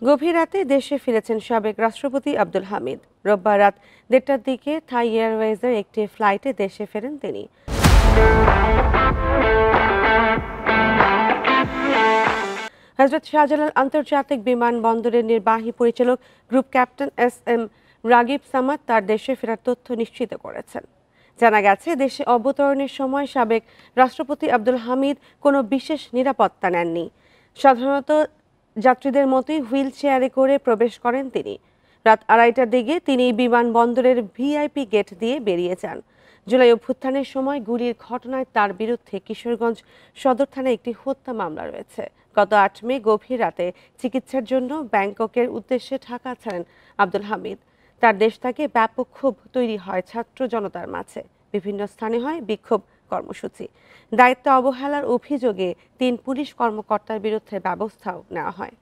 গভীর রাতে দেশে ফিরেছেন সাবেক রাষ্ট্রপতি আব্দুল হামিদ। রোববার রাত 1:30টার দিকে থাই এয়ারওয়েজের একটি ফ্লাইটে দেশে ফেরেন তিনি। হযরত শাহজালাল আন্তর্জাতিক বিমানবন্দরের নির্বাহী পরিচালক group captain SM. Ragib Samad তার দেশে ফেরার তথ্য নিশ্চিত করেছেন। জানা গেছে, দেশে অবতরণের সময় সাবেক রাষ্ট্রপতি আব্দুল হামিদ কোনো বিশেষ নিরাপত্তা নেননি। সাধারণত যাত্রীদের মতোই হুইল চেয়ারে করে প্রবেশ করেন তিনি। রাত 2:30টার দিকে তিনি বিমানবন্দরের ভিআইপি গেট দিয়ে বেরিয়ে যান। জুলাই অভ্যুত্থানের সময় গুলির ঘটনায় তার বিরুদ্ধে কিশোরগঞ্জ সদর থানায় একটি হত্যা মামলা রয়েছে। গত 8 মে গভীর রাতে চিকিৎসার জন্য ব্যাংককের উদ্দেশ্যে ঢাকা ছাড়েন আব্দুল হামিদ। তার দেশ থেকে ব্যাপক ক্ষোভ তৈরি হয় ছাত্র জনতার মাঝে। বিভিন্ন স্থানে হয় বিক্ষোভ কর্মসূচি। দায়িত্ব অবহেলার অভিযোগে 3 পুলিশ কর্মকর্তার বিরুদ্ধে ব্যবস্থাও নেওয়া হয়।